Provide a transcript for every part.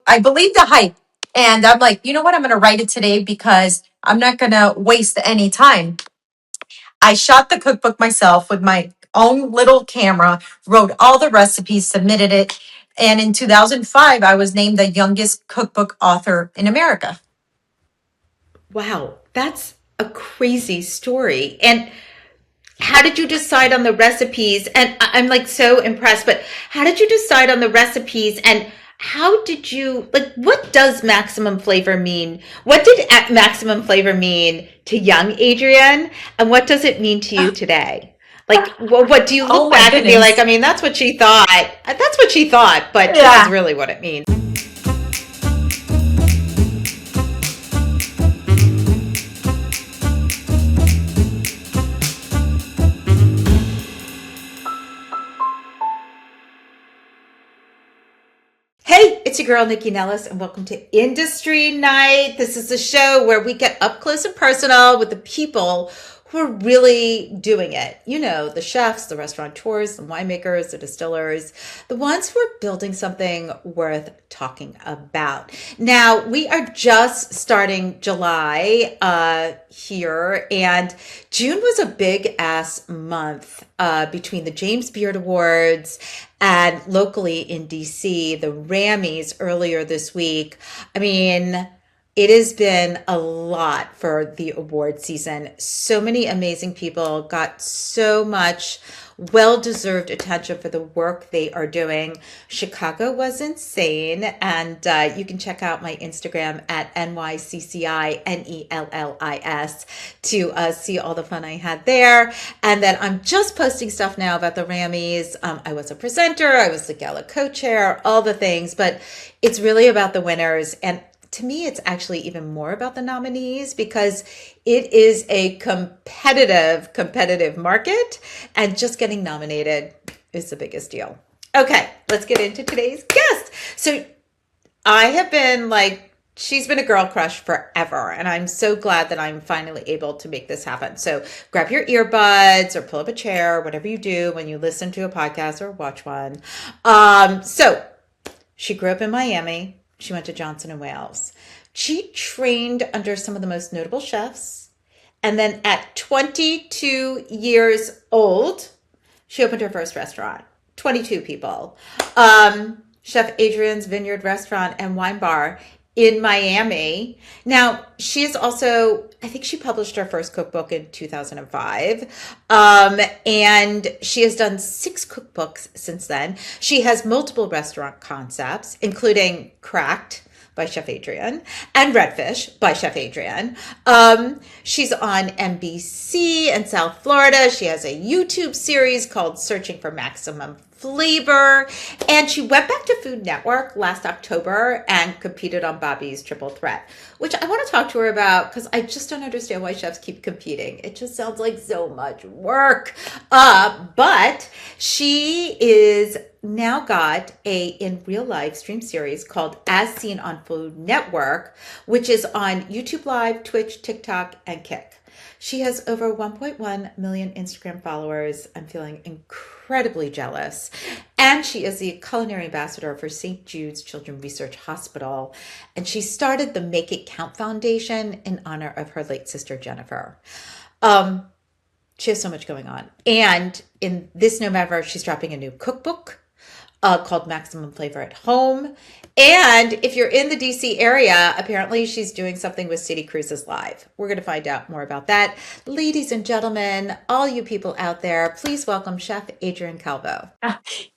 I believed the hype. And I'm like, you know what? I'm going to write it today because I'm not going to waste any time. I shot the cookbook myself with my own little camera, wrote all the recipes, submitted it. And in 2005, I was named the youngest cookbook author in America. Wow, that's a crazy story. And how did you decide on the recipes? And I'm like so impressed, but how did you decide on the recipes and how did you like what does maximum flavor mean? What did maximum flavor mean to young Adrienne and what does it mean to you today? Like what do you Oh look my back and be like, goodness. I mean, that's what she thought. That's what she thought, but this is Yeah. really what it means. Hey, it's your girl, Nycci Nellis, and welcome to Industry Night. This is a show where we get up close and personal with the people who are really doing it. You know, the chefs, the restaurateurs, the winemakers, the distillers, the ones who are building something worth talking about. Now, we are just starting July here, and June was a big ass month between the James Beard Awards and locally in DC, the Grammys earlier this week. I mean, it has been a lot for the award season. So many amazing people got so much well-deserved attention for the work they are doing. Chicago was insane, and you can check out my Instagram at NYCCINELLIS to see all the fun I had there. And then I'm just posting stuff now about the Grammys. I was a presenter, I was the gala co-chair, all the things, but it's really about the winners. And to me, it's actually even more about the nominees because it is a competitive market, and just getting nominated is the biggest deal. Okay, let's get into today's guest. So I have been like, she's been a girl crush forever, and I'm so glad that I'm finally able to make this happen. So grab your earbuds or pull up a chair, whatever you do when you listen to a podcast or watch one. So she grew up in Miami. She went to Johnson and Wales. She trained under some of the most notable chefs. And then at 22 years old, she opened her first restaurant. 22 people. Chef Adrianne's Vineyard restaurant and wine bar in Miami. Now, she is also, I think she published her first cookbook in 2005. And she has done 6 cookbooks since then. She has multiple restaurant concepts, including Cracked by Chef Adrianne and Redfish by Chef Adrianne. She's on NBC in South Florida. She has a YouTube series called Searching for Maximum Flavor. And she went back to Food Network last October and competed on Bobby's Triple Threat, which I want to talk to her about because I just don't understand why chefs keep competing. It just sounds like so much work. But she is now got a in real life stream series called As Seen on Food Network, which is on YouTube Live, Twitch, TikTok, and Kick. She has over 1.1 million Instagram followers. I'm feeling incredibly jealous. And she is the culinary ambassador for St. Jude's Children's Research Hospital. And she started the Make It Count Foundation in honor of her late sister, Jennifer. She has so much going on. And in this November, she's dropping a new cookbook called Maximum Flavor at Home. And if you're in the DC area, apparently she's doing something with City Cruises Live. We're going to find out more about that. Ladies and gentlemen, all you people out there, please welcome Chef Adrianne Calvo.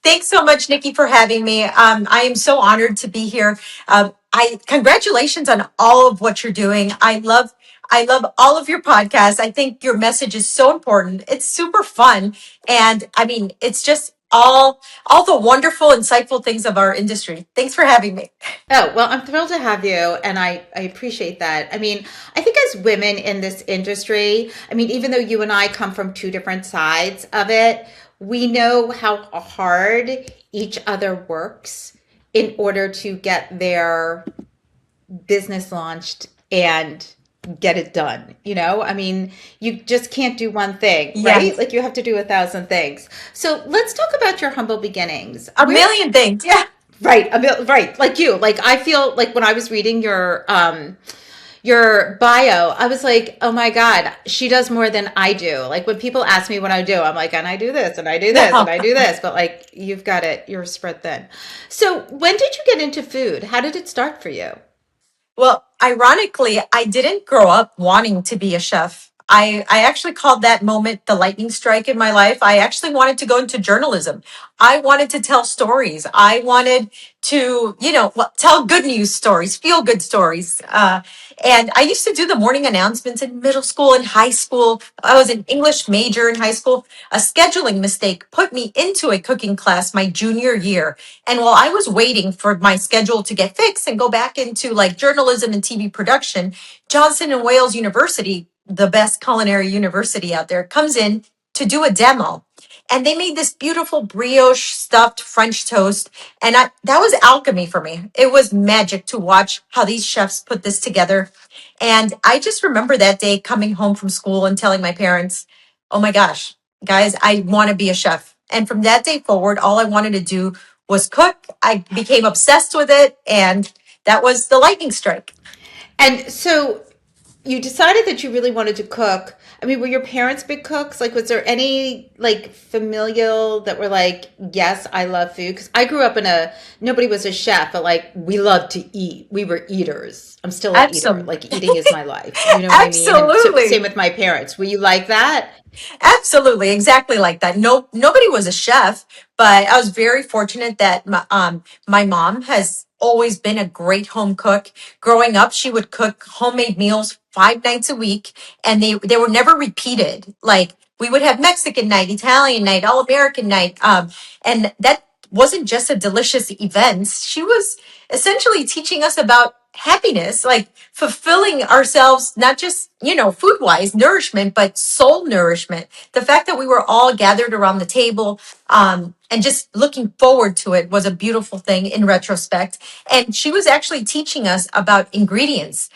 Thanks so much, Nikki, for having me. I am so honored to be here. I congratulations on all of what you're doing. I love all of your podcasts. I think your message is so important. It's super fun. And I mean, it's just all the wonderful, insightful things of our industry. Thanks for having me. Oh, well, I'm thrilled to have you, and I appreciate that. I mean, I think as women in this industry, I mean, even though you and I come from 2 different sides of it, we know how hard each other works in order to get their business launched and get it done. You know, I mean, you just can't do one thing, right? Yes, Like you have to do 1,000 things. So let's talk about your humble beginnings. a million things. Yeah. Right. Right. Like you. Like I feel like when I was reading your bio, I was like, oh my God, she does more than I do. Like when people ask me what I do, I'm like, and I do this and I do this and No. I do this, but like you've got it, you're spread thin. So when did you get into food? How did it start for you? Well, ironically, I didn't grow up wanting to be a chef. I actually called that moment the lightning strike in my life. I actually wanted to go into journalism. I wanted to tell stories. I wanted to, tell good news stories, feel good stories. And I used to do the morning announcements in middle school and high school. I was an English major in high school. A scheduling mistake put me into a cooking class my junior year. And while I was waiting for my schedule to get fixed and go back into like journalism and TV production, Johnson and Wales University, the best culinary university out there, comes in to do a demo. And they made this beautiful brioche stuffed French toast. And that was alchemy for me. It was magic to watch how these chefs put this together. And I just remember that day coming home from school and telling my parents, oh my gosh, guys, I want to be a chef. And from that day forward, all I wanted to do was cook. I became obsessed with it. And that was the lightning strike. And so you decided that you really wanted to cook. I mean, were your parents big cooks? Like, was there any like familial that were like, yes, I love food? Because I grew up in nobody was a chef, but like we loved to eat. We were eaters. I'm still an eater. Absolutely. Like eating is my life. You know what I mean? And so, same Absolutely. with my parents. Were you like that? Absolutely, exactly like that. No, nobody was a chef, but I was very fortunate that my mom has always been a great home cook. Growing up, she would cook homemade meals 5 nights a week, and they were never repeated. Like we would have Mexican night, Italian night, all American night, and that wasn't just a delicious event. She was essentially teaching us about happiness, like fulfilling ourselves, not just, food wise nourishment, but soul nourishment. The fact that we were all gathered around the table, and just looking forward to it was a beautiful thing in retrospect. And she was actually teaching us about ingredients.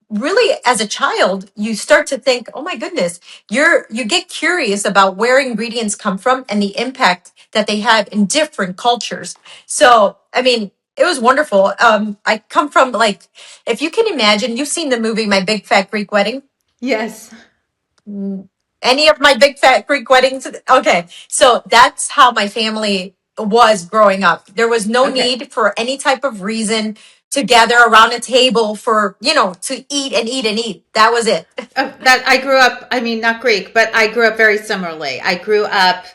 Really, as a child, you start to think, oh my goodness, you get curious about where ingredients come from and the impact that they have in different cultures. So, I mean, it was wonderful. I come from like, if you can imagine, you've seen the movie My Big Fat Greek Wedding. Yes. Any of my big fat Greek weddings? Okay, so that's how my family was growing up. There was no Okay. need for any type of reason to gather around a table for, to eat and eat and eat. That was it. That I grew up. I mean, not Greek, but I grew up very similarly. I grew up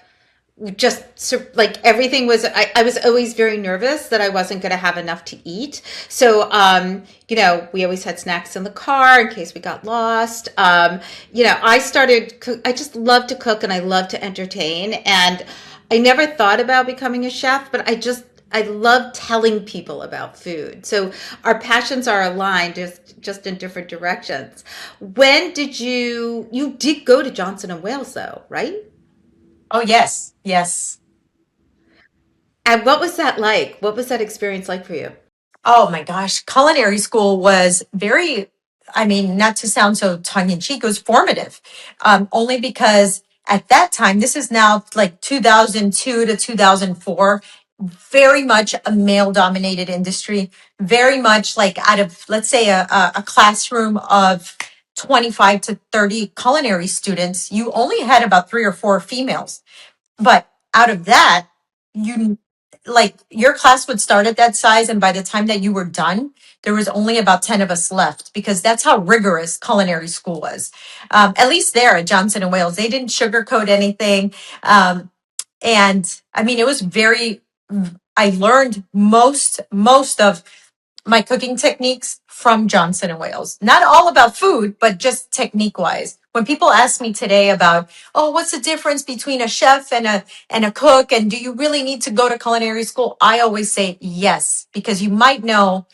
just like everything was I was always very nervous that I wasn't going to have enough to eat, so we always had snacks in the car in case we got lost. I just love to cook and I love to entertain, and I never thought about becoming a chef, but I love telling people about food. So our passions are aligned, just in different directions. When did you did go to Johnson and Wales though, right? Oh, yes, yes. And what was that like? What was that experience like for you? Oh my gosh, culinary school was very, I mean, not to sound so tongue in cheek, it was formative. Only because at that time, this is now like 2002 to 2004, very much a male dominated industry, very much like out of, let's say, a classroom of 25 to 30 culinary students, you only had about three or four females. But out of that, you like your class would start at that size, and by the time that you were done, there was only about 10 of us left because that's how rigorous culinary school was. At least there at Johnson and Wales, they didn't sugarcoat anything. And I mean, it was very, I learned most of my cooking techniques from Johnson and Wales. Not all about food, but just technique wise. When people ask me today about, oh, what's the difference between a chef and a cook, and do you really need to go to culinary school? I always say yes, because you might know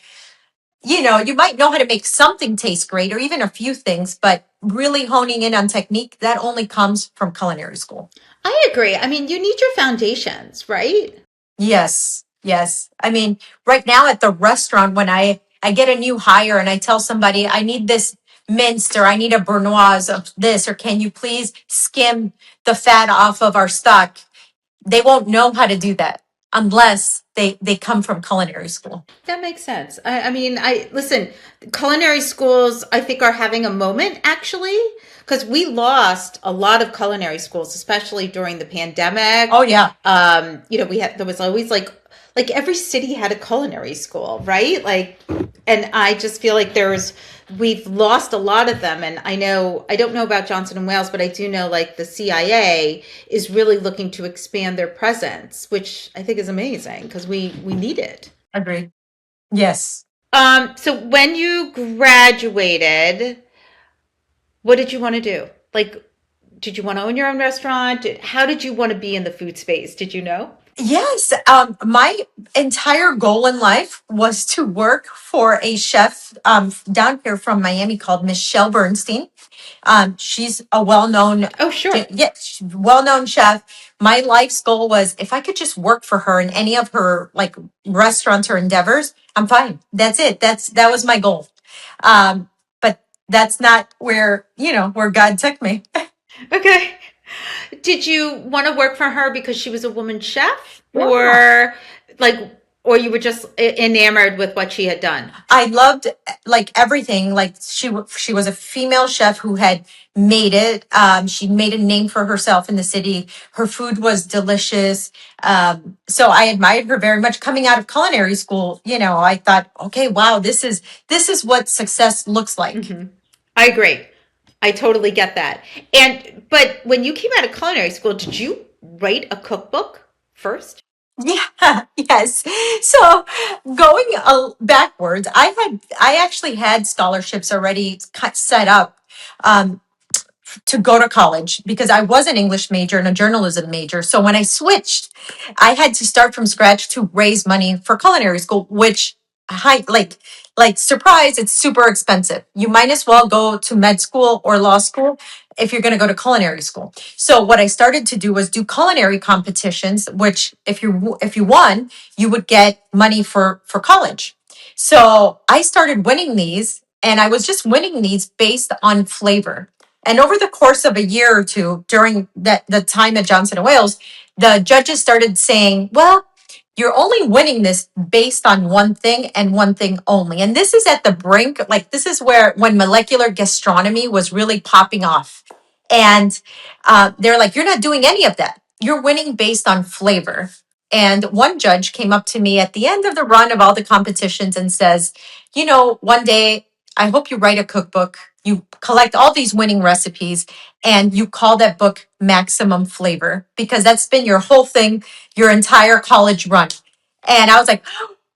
how to make something taste great or even a few things, but really honing in on technique, that only comes from culinary school. I agree. I mean, you need your foundations, right? Yes, yes. I mean, right now at the restaurant, when I get a new hire and I tell somebody I need this minced or I need a brunoise of this, or can you please skim the fat off of our stock? They won't know how to do that. unless they come from culinary school. That makes sense. I mean, I listen, culinary schools, I think, are having a moment actually, because we lost a lot of culinary schools, especially during the pandemic. Oh yeah, There was always like every city had a culinary school, right? Like, and I just feel like we've lost a lot of them. And I don't know about Johnson and Wales, but I do know like the CIA is really looking to expand their presence, which I think is amazing because we need it. agreed. Yes. So when you graduated, what did you want to do? Like, did you want to own your own restaurant? How did you want to be in the food space? Did you know? Yes, my entire goal in life was to work for a chef down here from Miami called Michelle Bernstein. She's a well-known, Oh, sure. yeah, well-known chef. My life's goal was if I could just work for her in any of her like restaurants or endeavors, I'm fine. That's it. That was my goal. But that's not where God took me. Okay. Did you want to work for her because she was a woman chef, Yeah. like, or you were just enamored with what she had done? I loved like everything. Like she was a female chef who had made it. She made a name for herself in the city. Her food was delicious. So I admired her very much. Coming out of culinary school, I thought, okay, wow, this is what success looks like. I agree. I totally get that. But when you came out of culinary school, did you write a cookbook first? Yeah, yes. So going backwards, I actually had scholarships already set up. Um, to go to college because I was an English major and a journalism major. So when I switched, I had to start from scratch to raise money for culinary school, which like surprise, it's super expensive. You might as well go to med school or law school if you're going to go to culinary school. So what I started to do was do culinary competitions, which if you won, you would get money for college. So I started winning these and I was just winning these based on flavor. And over the course of a year or two during the time at Johnson and Wales, the judges started saying, well, you're only winning this based on one thing and one thing only. And this is at the brink, like this is where when molecular gastronomy was really popping off. And they're like, you're not doing any of that. You're winning based on flavor. And one judge came up to me at the end of the run of all the competitions and says, one day I hope you write a cookbook. You collect all these winning recipes and you call that book Maximum Flavor because that's been your whole thing, your entire college run. And I was like,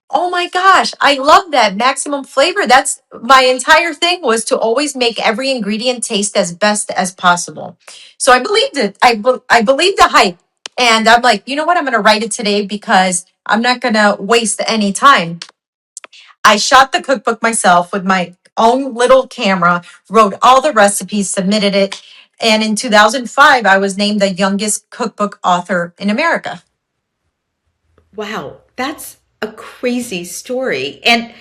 oh my gosh, I love that Maximum Flavor. That's my entire thing was to always make every ingredient taste as best as possible. So I believed it. I believed the hype. And I'm like, you know what? I'm going to write it today because I'm not going to waste any time. I shot the cookbook myself with my own little camera, wrote all the recipes, submitted it. And in 2005, I was named the youngest cookbook author in America. Wow, that's a crazy story. And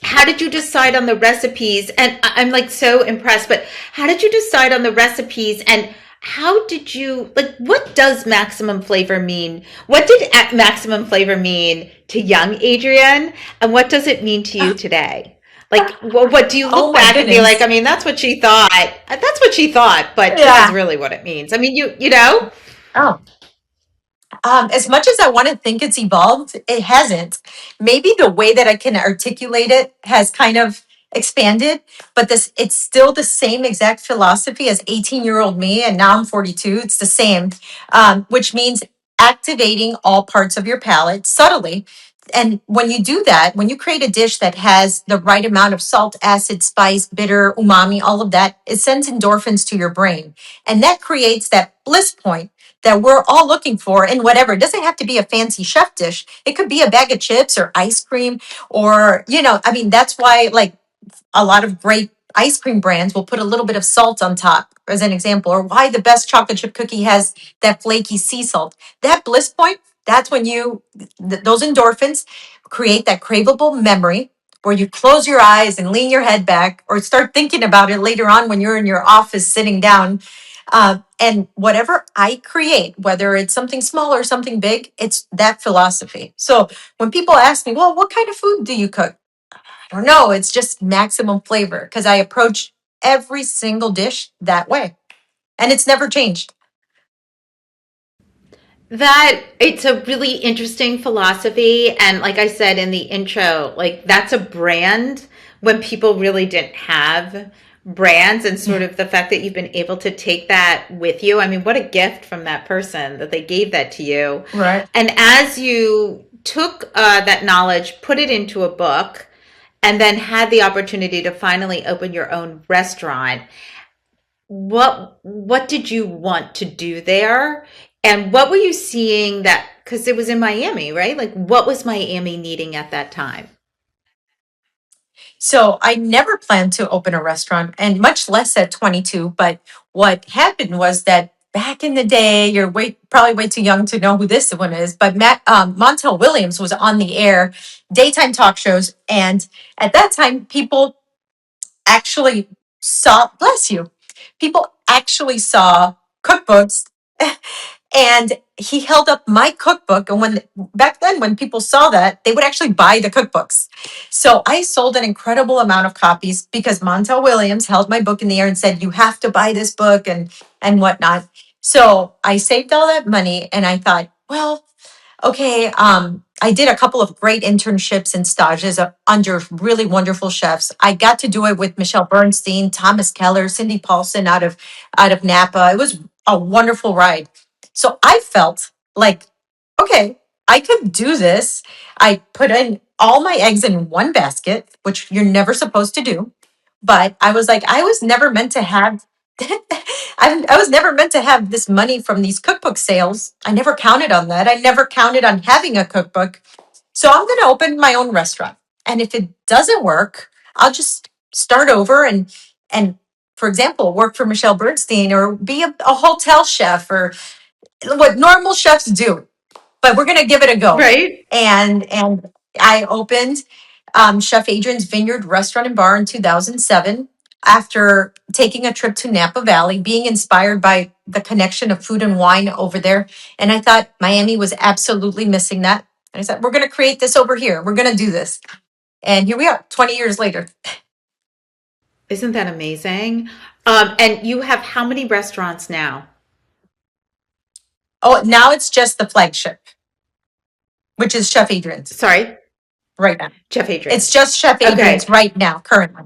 how did you decide on the recipes? And I'm like so impressed, but how did you decide on the recipes and how did you like what does maximum flavor mean? What did maximum flavor mean to young Adrianne? And what does it mean to you today? Like what do you Oh look my back and be like, goodness. I mean, that's what she thought. That's what she thought, but this is Yeah. really what it means. I mean, you know? Oh. As much as I want to think it's evolved, it hasn't. Maybe the way that I can articulate it has kind of expanded, but it's still the same exact philosophy as 18-year-old me, and now I'm 42. It's the same, which means activating all parts of your palate subtly. And when you do that, when you create a dish that has the right amount of salt, acid, spice, bitter, umami, all of that, it sends endorphins to your brain. And that creates that bliss point that we're all looking for in whatever. It doesn't have to be a fancy chef dish. It could be a bag of chips or ice cream or, I mean, that's why like a lot of great ice cream brands will put a little bit of salt on top as an example, or why the best chocolate chip cookie has that flaky sea salt. That bliss point, that's when those endorphins create that craveable memory where you close your eyes and lean your head back or start thinking about it later on when you're in your office sitting down. And whatever I create, whether it's something small or something big, it's that philosophy. So when people ask me, well, what kind of food do you cook? I don't know. It's just maximum flavor because I approach every single dish that way. And it's never changed. That it's a really interesting philosophy. And like I said in the intro, like that's a brand when people really didn't have brands, and sort Yeah. of the fact that you've been able to take that with you. I mean, what a gift from that person that they gave that to you. Right. And as you took that knowledge, put it into a book, and then had the opportunity to finally open your own restaurant, what did you want to do there, and what were you seeing that, because it was in Miami, right? Like what was Miami needing at that time? So I never planned to open a restaurant and much less at 22. But what happened was that back in the day, you're probably way too young to know who this one is, but Montel Williams was on the air, daytime talk shows. And at that time, people actually saw, bless you, people actually saw cookbooks. And he held up my cookbook. And when back then, when people saw that, they would actually buy the cookbooks. So I sold an incredible amount of copies because Montel Williams held my book in the air and said, "You have to buy this book," and whatnot. So I saved all that money and I thought, well, okay, I did a couple of great internships and stages under really wonderful chefs. I got to do it with Michelle Bernstein, Thomas Keller, Cindy Paulson out of Napa. It was a wonderful ride. So I felt like, okay, I could do this. I put in all my eggs in one basket, which you're never supposed to do. But I was like, I was never meant to have I was never meant to have this money from these cookbook sales. I never counted on that. I never counted on having a cookbook. So I'm going to open my own restaurant. And if it doesn't work, I'll just start over and for example, work for Michelle Bernstein or be a hotel chef or what normal chefs do, but we're going to give it a go. Right. And I opened Chef Adrianne's Vineyard Restaurant and Bar in 2007 after taking a trip to Napa Valley, being inspired by the connection of food and wine over there. And I thought Miami was absolutely missing that. And I said, we're going to create this over here. We're going to do this. And here we are, 20 years later. Isn't that amazing? And you have how many restaurants now? Oh, now it's just the flagship, which is Chef Adrianne's Sorry, right now. Chef It's Adrian's. just Chef Adrianne's Okay. right now, currently.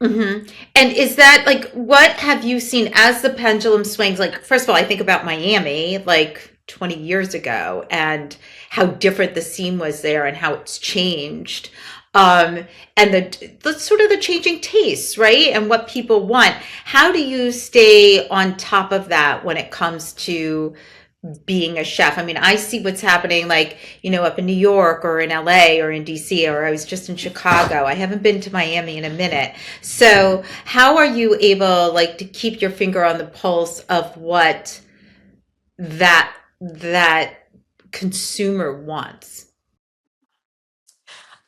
And is that like, what have you seen as the pendulum swings? Like, first of all, I think about Miami like 20 years ago and how different the scene was there and how it's changed. And the sort of the changing tastes, right? And what people want. How do you stay on top of that when it comes to being a chef? I mean, I see what's happening, like, up in New York or in LA or in DC, or I was just in Chicago. I haven't been to Miami in a minute. So how are you able, like, to keep your finger on the pulse of what that consumer wants?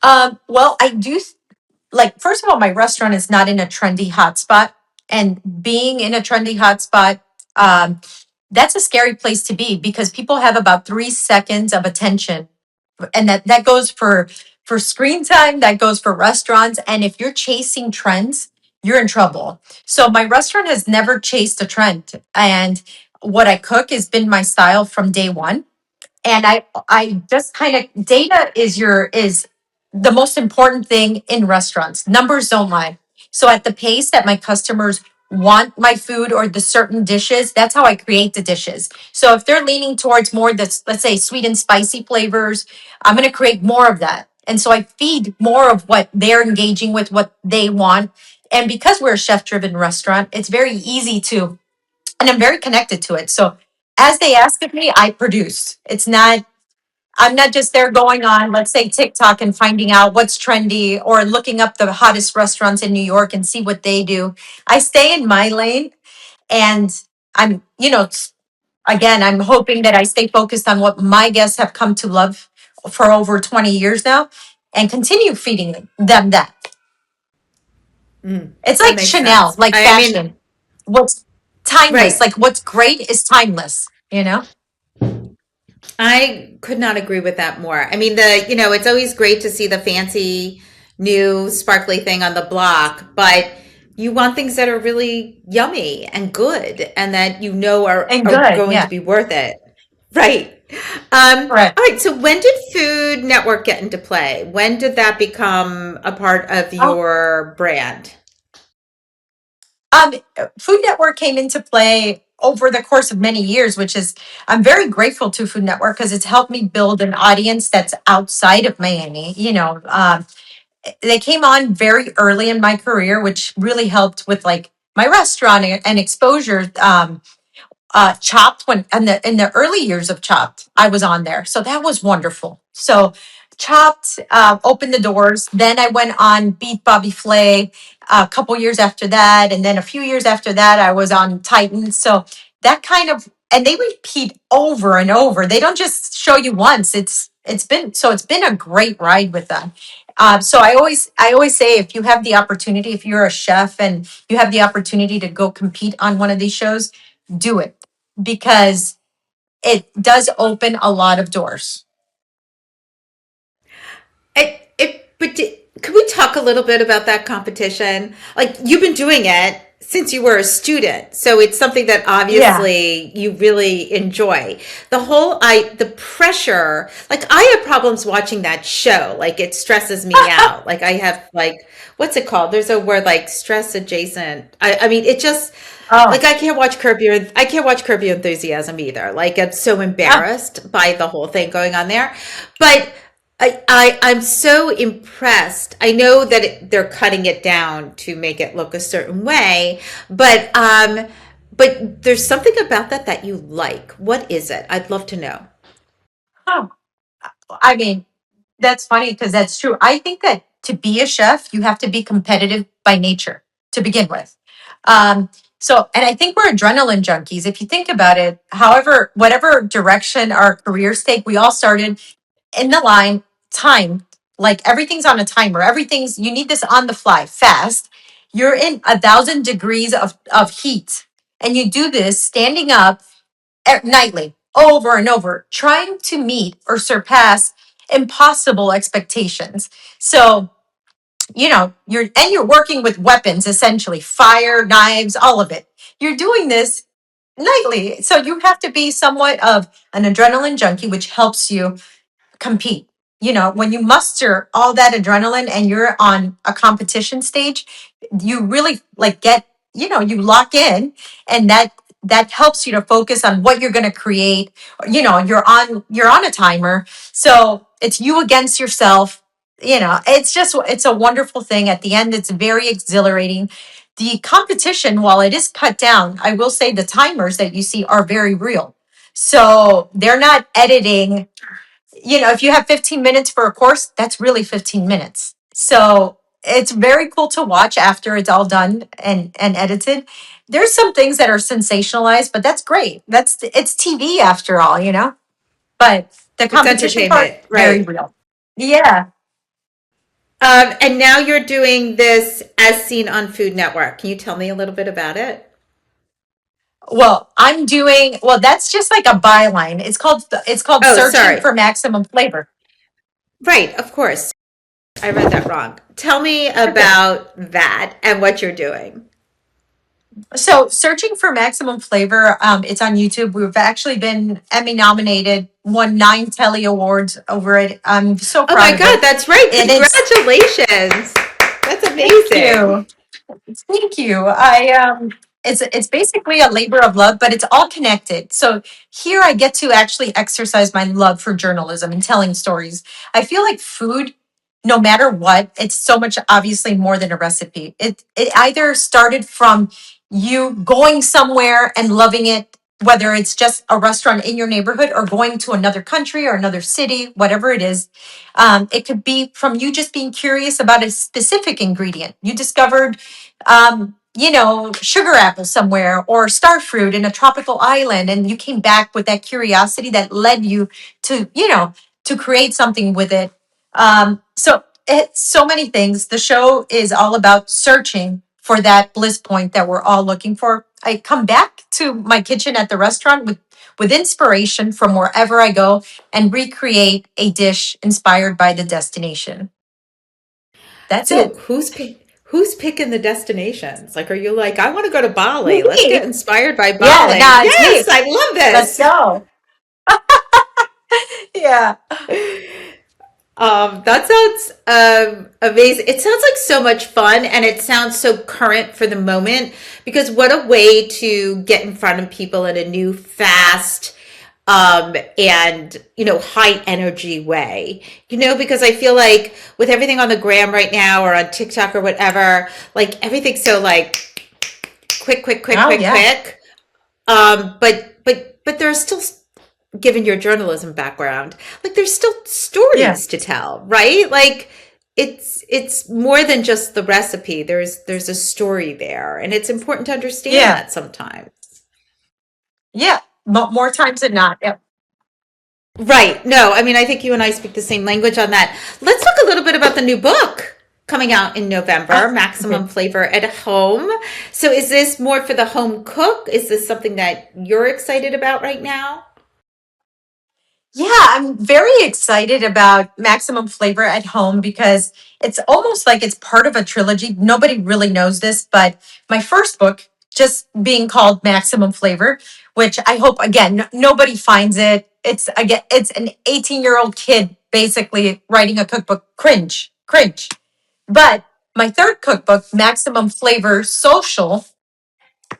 Well, I do like, first of all, my restaurant is not in a trendy hotspot. And being in a trendy hotspot, that's a scary place to be because people have about 3 seconds of attention. And that goes for screen time, that goes for restaurants. And if you're chasing trends, you're in trouble. So my restaurant has never chased a trend. And what I cook has been my style from day one. And I just kind of, data is the most important thing in restaurants. Numbers don't lie. So at the pace that my customers want my food or the certain dishes, that's how I create the dishes. So if they're leaning towards more this, let's say, sweet and spicy flavors, I'm going to create more of that. And so I feed more of what they're engaging with, what they want. And because we're a chef driven restaurant, it's very easy to, and I'm very connected to it. So as they ask of me, I produce. It's not, I'm not just there going on, let's say, TikTok and finding out what's trendy or looking up the hottest restaurants in New York and see what they do. I stay in my lane and I'm, again, I'm hoping that I stay focused on what my guests have come to love for over 20 years now and continue feeding them that. It's That like makes Chanel, sense. like I mean, fashion. What's Timeless. Right. Like what's great is timeless, you know? I could not agree with that more. I mean, it's always great to see the fancy new sparkly thing on the block, but you want things that are really yummy and good and that And are good. going to Yeah. be worth it. Right. Correct. All right. So when did Food Network get into play? When did that become a part of Oh, your brand? um, Food Network came into play over the course of many years, which is, I'm very grateful to Food Network because it's helped me build an audience that's outside of Miami. They came on very early in my career, which really helped with like my restaurant and exposure. Chopped when in the early years of Chopped, I was on there, so that was wonderful. So Chopped opened the doors. Then I went on Beat Bobby Flay a couple years after that, and then a few years after that, I was on Titan. So that kind of, and they repeat over and over. They don't just show you once. It's been a great ride with them. So I always say, if you have the opportunity, if you're a chef and you have the opportunity to go compete on one of these shows, do it because it does open a lot of doors. Could we talk a little bit about that competition? Like you've been doing it since you were a student, so it's something that Yeah. obviously you really enjoy. The pressure, like I have problems watching that show. Like it stresses me out. Like I have like, what's it called? There's a word like stress adjacent. I mean, it just, Oh, like I can't watch Curb Your Enthusiasm either. Like I'm so yeah. embarrassed by the whole thing going on there. But I'm so impressed. I know that they're cutting it down to make it look a certain way, but there's something about that you like. What is it? I'd love to know. Oh, I mean, that's funny because that's true. I think that to be a chef, you have to be competitive by nature to begin with. Um, and I think we're adrenaline junkies. If you think about it, however, whatever direction our careers take, we all started in the line, timed, like everything's on a timer. You need this on the fly, fast. You're in 1,000 degrees of heat. And you do this standing up nightly, over and over, trying to meet or surpass impossible expectations. So, you're working with weapons, essentially, fire, knives, all of it. You're doing this nightly. So you have to be somewhat of an adrenaline junkie, which helps you compete. When you muster all that adrenaline and you're on a competition stage, you really like you lock in, and that helps you to focus on what you're going to create. You're on a timer. So it's you against yourself. It's a wonderful thing. At the end, it's very exhilarating. The competition, while it is cut down, I will say the timers that you see are very real. So they're not editing. If you have 15 minutes for a course, that's really 15 minutes. So it's very cool to watch after it's all done and edited. There's some things that are sensationalized, but that's great. It's TV after all, but the It's competition part, entertainment, very right? real. Yeah. And now you're doing this as seen on Food Network. Can you tell me a little bit about it? Well, that's just like a byline. It's called Oh, Searching sorry. for Maximum Flavor. Right, of course. I read that wrong. Tell me about that and what you're doing. So, Searching for Maximum Flavor, it's on YouTube. We've actually been Emmy nominated, won 9 Telly Awards over it. I'm so Oh proud my of it. God, that's right. And it's Congratulations. That's Thank amazing. you. Thank you. It's basically a labor of love, but it's all connected. So here I get to actually exercise my love for journalism and telling stories. I feel like food, no matter what, it's so much obviously more than a recipe. It either started from you going somewhere and loving it, whether it's just a restaurant in your neighborhood or going to another country or another city, whatever it is. It could be from you just being curious about a specific ingredient. You discovered, sugar apple somewhere or star fruit in a tropical island, and you came back with that curiosity that led you to create something with it. So it's so many things. The show is all about searching for that bliss point that we're all looking for. I come back to my kitchen at the restaurant with inspiration from wherever I go and recreate a dish inspired by the destination. That's So it. who's picking the destinations? Like, are you like, I want to go to Bali. Let's get Me. inspired by Yeah, Bali. no, it's Yes, me. I love Let's this. go. Yeah. That sounds amazing. It sounds like so much fun, and it sounds so current for the moment, because what a way to get in front of people in a new, fast, and high energy way. Because I feel like with everything on the gram right now or on TikTok or whatever, like everything's so like quick, quick, quick, Oh, quick, yeah. quick. But there's still, given your journalism background, like there's still Yeah. stories to tell, right? Like it's more than just the recipe. There's a story there, and it's important to understand Yeah. that sometimes. Yeah. More times than not. Yep. Right. No, I mean, I think you and I speak the same language on that. Let's talk a little bit about the new book coming out in November, Ah, okay. Maximum Flavor at Home. So is this more for the home cook? Is this something that you're excited about right now? Yeah, I'm very excited about Maximum Flavor at Home because it's almost like it's part of a trilogy. Nobody really knows this, but my first book, just being called Maximum Flavor, which I hope again nobody finds it. It's an 18-year-old kid basically writing a cookbook. Cringe, cringe. But my third cookbook, Maximum Flavor Social,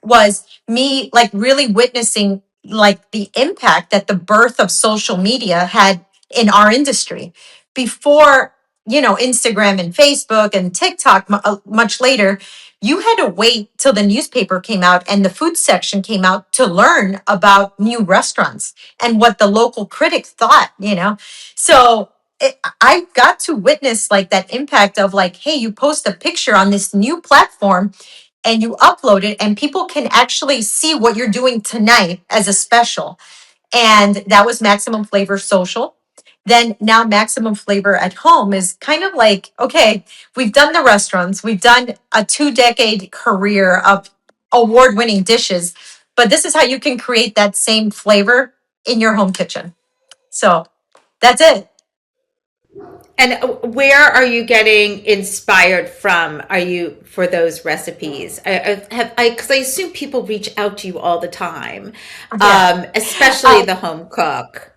was me like really witnessing like the impact that the birth of social media had in our industry before, Instagram and Facebook and TikTok. Much later, you had to wait till the newspaper came out and the food section came out to learn about new restaurants and what the local critic thought. So I got to witness like that impact of like, hey, you post a picture on this new platform and you upload it and people can actually see what you're doing tonight as a special. And that was Maximum Flavor Social. Then now Maximum Flavor at Home is kind of like, okay, we've done the restaurants, we've done a 2-decade career of award-winning dishes, but this is how you can create that same flavor in your home kitchen. So that's it. And where are you getting inspired from? Are you for those recipes? Because I assume people reach out to you all the time, Yeah. especially Um, the home cook.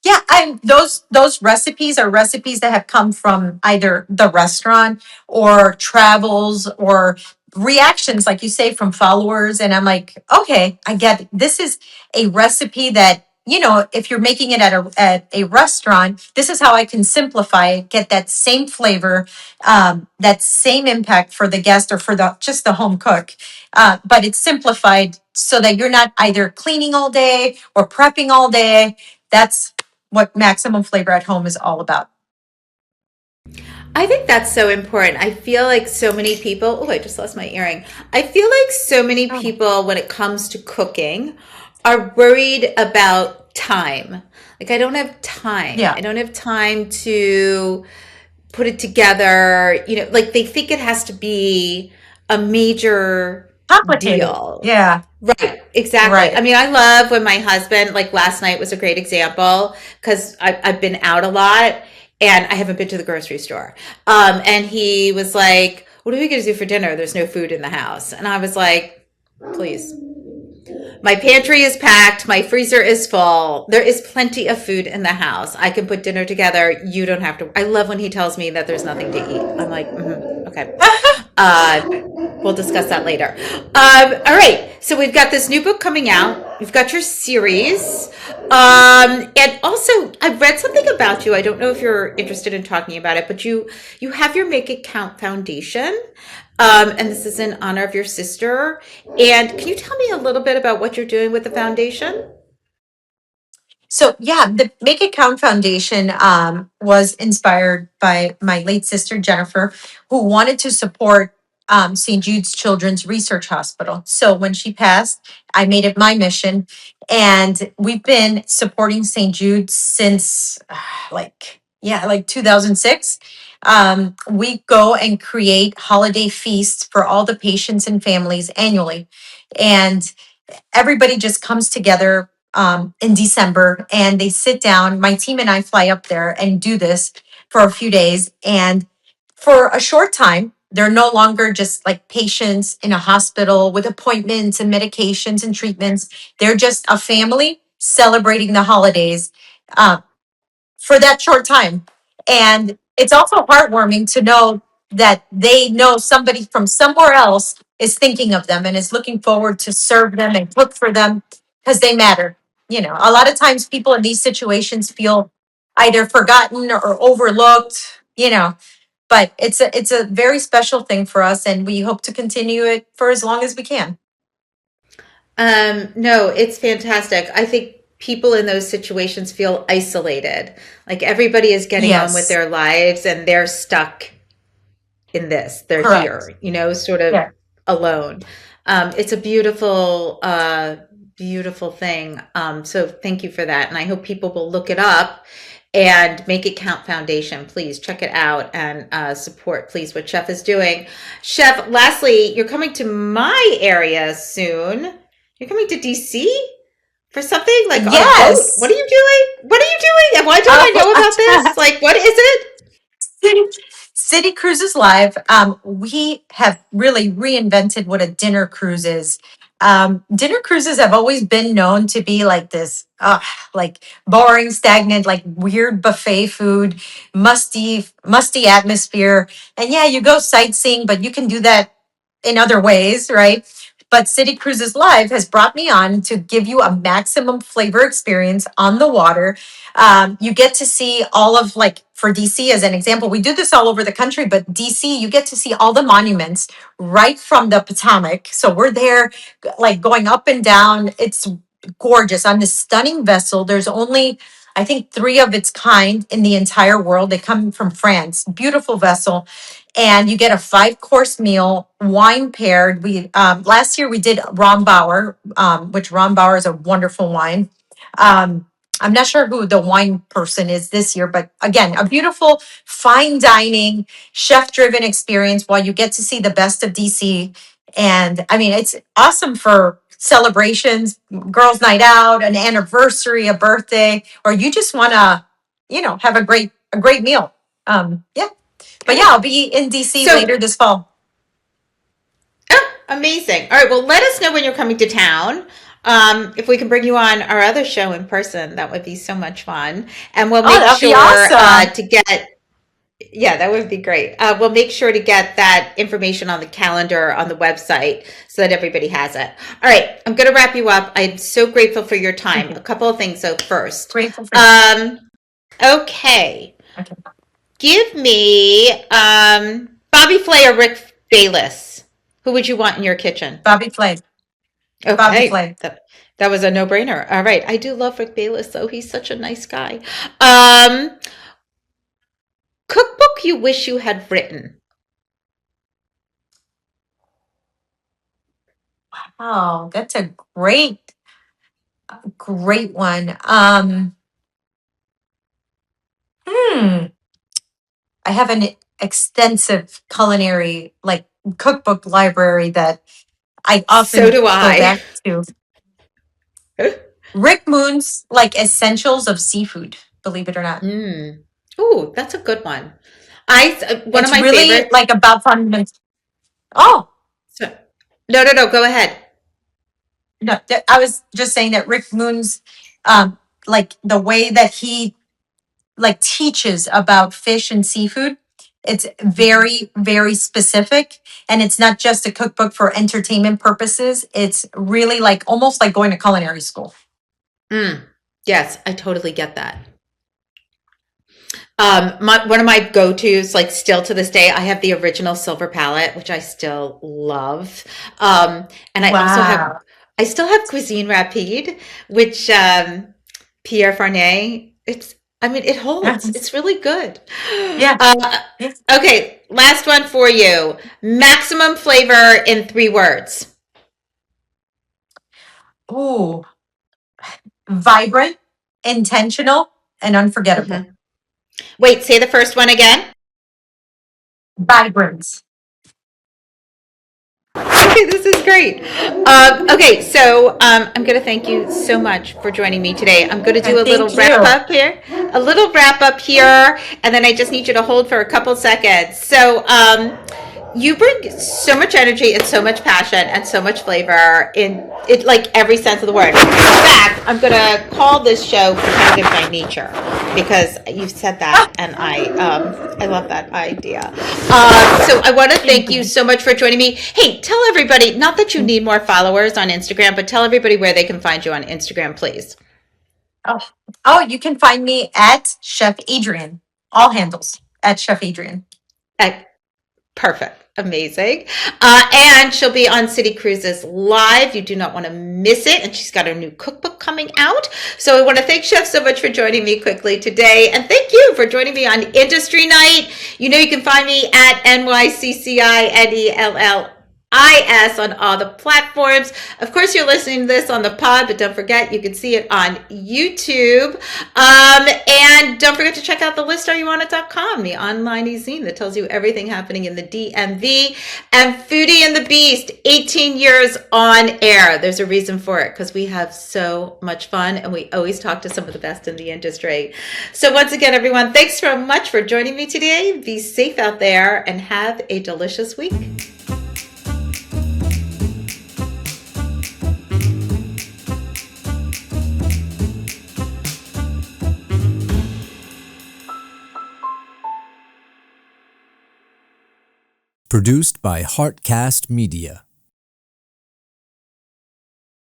Yeah, and those recipes are recipes that have come from either the restaurant or travels or reactions, like you say, from followers. And I'm like, okay, I get it. This is a recipe that, if you're making it at a restaurant, this is how I can simplify it, get that same flavor, that same impact for the guest or for the just the home cook. But it's simplified so that you're not either cleaning all day or prepping all day. That's what Maximum Flavor at Home is all about. I think that's so important. I feel like so many people, oh, I just lost my earring. I feel like so many Oh, people, when it comes to cooking, are worried about time. Like, I don't have time. yeah, I don't have time to put it together. Like they think it has to be a major complicated. deal. Yeah, Right, exactly. I right. mean, I love when my husband, like last night was a great example, because I've been out a lot and I haven't been to the grocery store. And he was like, "What are we going to do for dinner? There's no food in the house." And I was like, "Please, my pantry is packed. My freezer is full. There is plenty of food in the house. I can put dinner together. You don't have to." I love when he tells me that there's nothing to eat. I'm like, okay. Uh, we'll discuss that later. All right. So we've got this new book coming out. You've got your series. And also, I've read something about you. I don't know if you're interested in talking about it, but you have your Make It Count Foundation. And this is in honor of your sister. And can you tell me a little bit about what you're doing with the foundation? So yeah, the Make It Count Foundation was inspired by my late sister Jennifer, who wanted to support St. Jude's Children's Research Hospital. So when she passed, I made it my mission, and we've been supporting St. Jude since like 2006. We go and create holiday feasts for all the patients and families annually. And everybody just comes together in December and they sit down. My team and I fly up there and do this for a few days. And for a short time, they're no longer just like patients in a hospital with appointments and medications and treatments. They're just a family celebrating the holidays. Uh, for that short time. And it's also heartwarming to know that they know somebody from somewhere else is thinking of them and is looking forward to serve them and cook for them because they matter. You know, a lot of times people in these situations feel either forgotten or overlooked, you know, but it's a very special thing for us and we hope to continue it for as long as we can. No, it's fantastic. I think people in those situations feel isolated. Like everybody is getting on with Yes, their lives and they're stuck in this. They're correct. here, sort of Yeah. alone. It's a beautiful thing. So thank you for that. And I hope people will look it up and Make It Count Foundation. Please check it out and support, please, what Chef is doing. Chef, lastly, you're coming to my area soon. You're coming to DC for something like on a boat. What Yes. are you doing? What are you doing? And why don't I know about Oh, this? Like, what is it? City, City Cruises Live. We have really reinvented what a dinner cruise is. Dinner cruises have always been known to be like this, like boring, stagnant, like weird buffet food, musty atmosphere. And yeah, you go sightseeing, but you can do that in other ways, right? But City Cruises Live has brought me on to give you a maximum flavor experience on the water. You get to see all of, like, for DC as an example, we do this all over the country, but DC, you get to see all the monuments right from the Potomac. So we're there, like going up and down. It's gorgeous on this stunning vessel. There's only, I think, three of its kind in the entire world. They come from France. Beautiful vessel. And you get a 5 course meal, wine paired. We last year we did Rombauer, which Rombauer is a wonderful wine. Um, I'm not sure who the wine person is this year, but again, a beautiful fine dining, chef driven experience while you get to see the best of DC. And I mean, it's awesome for celebrations, girls' night out, an anniversary, a birthday, or you just want to, have a great meal. Yeah. But yeah, Okay. I'll be in DC So, later this fall. amazing. All right. Well, let us know when you're coming to town. If we can bring you on our other show in person, that would be so much fun. And we'll Oh, make that'd be sure awesome. to get, yeah, that would be great. We'll make sure to get that information on the calendar on the website so that everybody has it. All right. I'm going to wrap you up. I'm so grateful for your Thank time. A you. couple of things. So, first, Grateful for you. um, okay. Okay. Give me Bobby Flay or Rick Bayless. Who would you want in your kitchen? Bobby Flay. Bobby Okay, Flay. that was a no-brainer. All right, I do love Rick Bayless, though. He's such a nice guy. Um, Cookbook you wish you had written. Oh, that's a great one. Hmm. I have an extensive culinary, like, cookbook library that I So often do go I. back to. Rick Moon's, like, Essentials of Seafood, believe it or not. Mm. Ooh, that's a good one. One of It's my really favorites. like about fundamentals. Oh, So, no, no, no. Go ahead. no, I was just saying that Rick Moon's, like the way that he like teaches about fish and seafood, it's very, very specific. And it's not just a cookbook for entertainment purposes. It's really like almost like going to culinary school. Mm. Yes, I totally get that. One of my go-tos, like still to this day, I have the original silver palette, which I still love. And Wow. I still have Cuisine Rapide, which Pierre Farnay. I mean, it holds. It's really good. Yeah. Uh, Yeah. okay, last one for you. Maximum flavor in 3 words. Ooh, vibrant, intentional, and unforgettable. Mhm. Wait, say the first one again. Vibrant. Okay, this is great. Okay, so I'm going to thank you so much for joining me today. I'm going to do a little Thank wrap you. up here, and then I just need you to hold for a couple seconds. So, you bring so much energy and so much passion and so much flavor in it, like every sense of the word. In fact, I'm gonna call this show competitive by nature because you said that, and I love that idea. So I want to Thank thank you you. so much for joining me. Hey, tell everybody, not that you need more followers on Instagram, but tell everybody where they can find you on Instagram, please. Oh, oh, you can find me at Chef Adrian. All handles at Chef Adrian. Uh, Perfect. Amazing. And she'll be on City Cruises Live. You do not want to miss it. And she's got her new cookbook coming out. So I want to thank Chef so much for joining me quickly today. And thank you for joining me on Industry Night. You know, you can find me at NYCCINELLIS on all the platforms. Of course, you're listening to this on the pod, but don't forget you can see it on YouTube. And don't forget to check out the listareyounit.com, the online e-zine that tells you everything happening in the DMV. And Foodie and the Beast, 18 years on air. There's a reason for it because we have so much fun and we always talk to some of the best in the industry. So once again, everyone, thanks so much for joining me today. Be safe out there and have a delicious week. Produced by Heartcast Media.